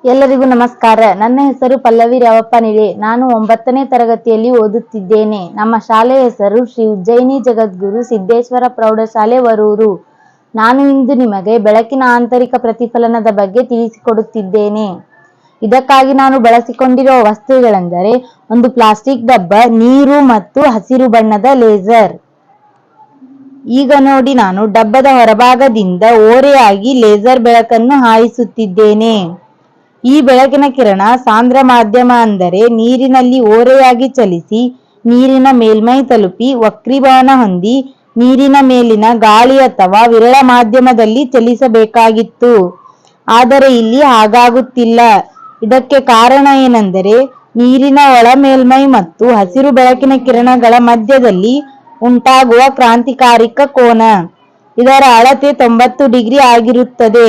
ಎಲ್ಲರಿಗೂ ನಮಸ್ಕಾರ. ನನ್ನ ಹೆಸರು ಪಲ್ಲವಿ ರಾವಪ್ಪ ನಿಳೆ. ನಾನು 9ನೇ ತರಗತಿಯಲ್ಲಿ ಓದುತ್ತಿದ್ದೇನೆ. ನಮ್ಮ ಶಾಲೆಯ ಹೆಸರು ಶ್ರೀ ಉಜ್ಜಯಿನಿ ಜಗದ್ಗುರು ಸಿದ್ದೇಶ್ವರ ಪ್ರೌಢಶಾಲೆ ವರೂರು. ನಾನು ಇಂದು ನಿಮಗೆ ಬೆಳಕಿನ ಆಂತರಿಕ ಪ್ರತಿಫಲನದ ಬಗ್ಗೆ ತಿಳಿಸಿಕೊಡುತ್ತಿದ್ದೇನೆ. ಇದಕ್ಕಾಗಿ ನಾನು ಬಳಸಿಕೊಂಡಿರುವ ವಸ್ತುಗಳೆಂದರೆ ಒಂದು ಪ್ಲಾಸ್ಟಿಕ್ ಡಬ್ಬ, ನೀರು ಮತ್ತು ಹಸಿರು ಬಣ್ಣದ ಲೇಸರ್. ಈಗ ನೋಡಿ, ನಾನು ಡಬ್ಬದ ಹೊರಭಾಗದಿಂದ ಓರೆಯಾಗಿ ಲೇಸರ್ ಬೆಳಕನ್ನು ಹಾಯಿಸುತ್ತಿದ್ದೇನೆ. ಈ ಬೆಳಕಿನ ಕಿರಣ ಸಾಂದ್ರ ಮಾಧ್ಯಮ ಅಂದರೆ ನೀರಿನಲ್ಲಿ ಓರೆಯಾಗಿ ಚಲಿಸಿ ನೀರಿನ ಮೇಲ್ಮೈ ತಲುಪಿ ವಕ್ರೀಭವನ ಹೊಂದಿ ನೀರಿನ ಮೇಲಿನ ಗಾಳಿ ಅಥವಾ ವಿರಳ ಮಾಧ್ಯಮದಲ್ಲಿ ಚಲಿಸಬೇಕಾಗಿತ್ತು. ಆದರೆ ಇಲ್ಲಿ ಹಾಗಾಗುತ್ತಿಲ್ಲ. ಇದಕ್ಕೆ ಕಾರಣ ಏನೆಂದರೆ ನೀರಿನ ಒಳ ಮೇಲ್ಮೈ ಮತ್ತು ಹಸಿರು ಬೆಳಕಿನ ಕಿರಣಗಳ ಮಧ್ಯದಲ್ಲಿ ಉಂಟಾಗುವ ಕ್ರಾಂತಿಕಾರಿಕ ಕೋನ. ಇದರ ಅಳತೆ 90 ಡಿಗ್ರಿ ಆಗಿರುತ್ತದೆ.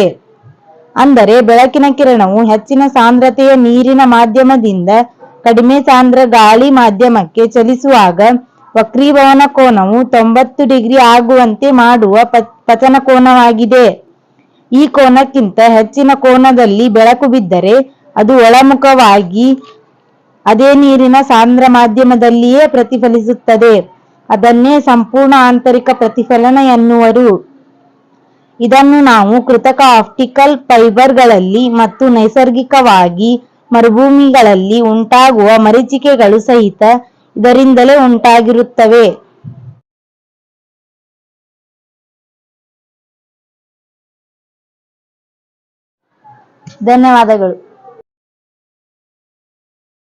ಅಂದರೆ ಬೆಳಕಿನ ಕಿರಣವು ಹೆಚ್ಚಿನ ಸಾಂದ್ರತೆಯ ನೀರಿನ ಮಾಧ್ಯಮದಿಂದ ಕಡಿಮೆ ಸಾಂದ್ರ ಗಾಳಿ ಮಾಧ್ಯಮಕ್ಕೆ ಚಲಿಸುವಾಗ ವಕ್ರೀಭವನ ಕೋನವು 90 ಡಿಗ್ರಿ ಆಗುವಂತೆ ಮಾಡುವ ಪತನ ಕೋನವಾಗಿದೆ. ಈ ಕೋನಕ್ಕಿಂತ ಹೆಚ್ಚಿನ ಕೋನದಲ್ಲಿ ಬೆಳಕು ಬಿದ್ದರೆ ಅದು ಒಳಮುಖವಾಗಿ ಅದೇ ನೀರಿನ ಸಾಂದ್ರ ಮಾಧ್ಯಮದಲ್ಲಿಯೇ ಪ್ರತಿಫಲಿಸುತ್ತದೆ. ಅದನ್ನೇ ಸಂಪೂರ್ಣ ಆಂತರಿಕ ಪ್ರತಿಫಲನ ಎನ್ನುವರು. ಇದನ್ನು ನಾವು ಕೃತಕ ಆಪ್ಟಿಕಲ್ ಫೈಬರ್ಗಳಲ್ಲಿ ಮತ್ತು ನೈಸರ್ಗಿಕವಾಗಿ ಮರುಭೂಮಿಗಳಲ್ಲಿ ಉಂಟಾಗುವ ಮರೀಚಿಕೆಗಳು ಸಹಿತ ಇದರಿಂದಲೇ ಉಂಟಾಗಿರುತ್ತವೆ. ಧನ್ಯವಾದಗಳು.